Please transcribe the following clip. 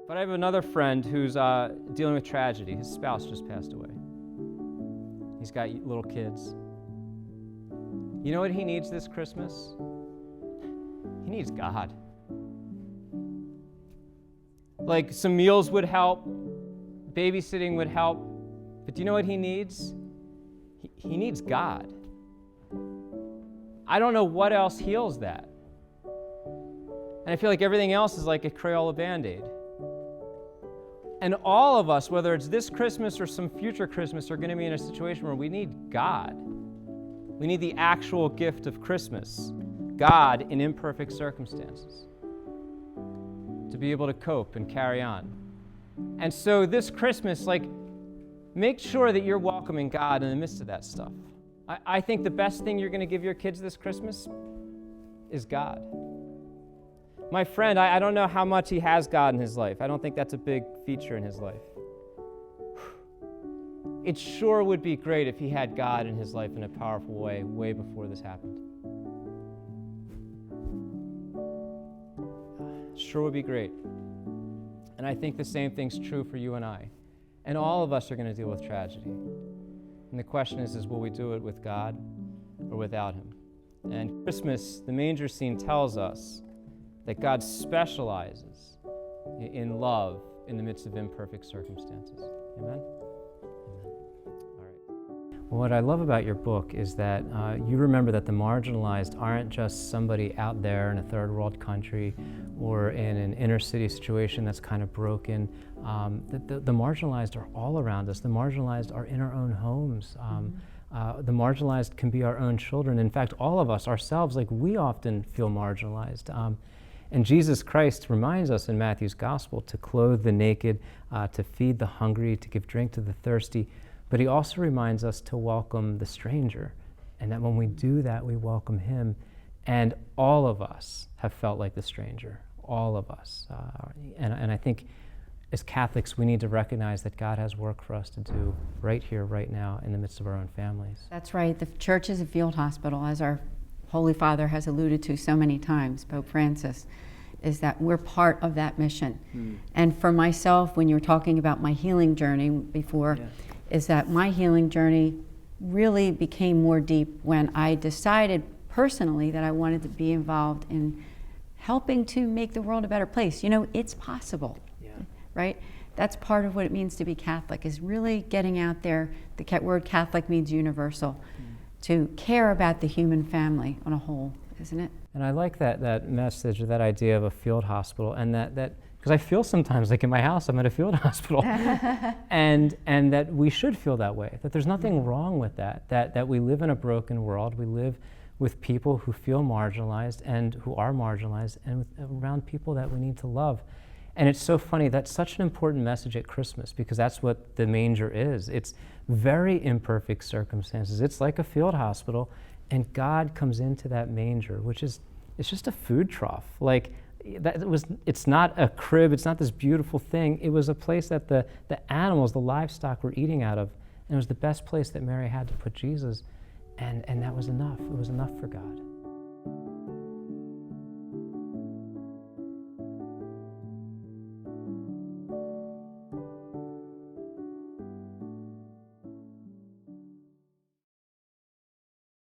But I have another friend who's dealing with tragedy. His spouse just passed away. He's got little kids. You know what he needs this Christmas? He needs God. Like, some meals would help, babysitting would help, but do you know what he needs? He needs God. I don't know what else heals that. And I feel like everything else is like a Crayola Band-Aid. And all of us, whether it's this Christmas or some future Christmas, are going to be in a situation where we need God. We need the actual gift of Christmas, God in imperfect circumstances, to be able to cope and carry on. And so this Christmas, make sure that you're welcoming God in the midst of that stuff. I think the best thing you're going to give your kids this Christmas is God. My friend, I don't know how much he has God in his life. I don't think that's a big feature in his life. It sure would be great if he had God in his life in a powerful way before this happened. Sure would be great. And I think the same thing's true for you and I. And all of us are going to deal with tragedy. And the question is will we do it with God or without him? And Christmas, the manger scene tells us that God specializes in love in the midst of imperfect circumstances. Amen? Amen. All right. Well, what I love about your book is that you remember that the marginalized aren't just somebody out there in a third world country or in an inner city situation that's kind of broken. The marginalized are all around us. The marginalized are in our own homes. The marginalized can be our own children. In fact, all of us ourselves, we often feel marginalized. And Jesus Christ reminds us in Matthew's gospel to clothe the naked, to feed the hungry, to give drink to the thirsty. But he also reminds us to welcome the stranger, and that when we do that, we welcome him. And all of us have felt like the stranger, all of us. And I think as Catholics, we need to recognize that God has work for us to do right here, right now, in the midst of our own families. That's right. The church is a field hospital, as our Holy Father has alluded to so many times, Pope Francis, is that we're part of that mission. And for myself, when you were talking about my healing journey before, is that my healing journey really became more deep when I decided personally that I wanted to be involved in helping to make the world a better place. It's possible, right? That's part of what it means to be Catholic, is really getting out there. The word Catholic means universal. To care about the human family on a whole, isn't it? And I like that message, or that idea of a field hospital, and that because I feel sometimes like in my house I'm at a field hospital, and that we should feel that way. That there's nothing wrong with that. That we live in a broken world. We live with people who feel marginalized and who are marginalized, and around people that we need to love. And it's so funny, that's such an important message at Christmas, because that's what the manger is. It's very imperfect circumstances. It's like a field hospital, and God comes into that manger, it's just a food trough. It's not a crib, it's not this beautiful thing. It was a place that the animals, the livestock were eating out of, and it was the best place that Mary had to put Jesus, and that was enough. It was enough for God.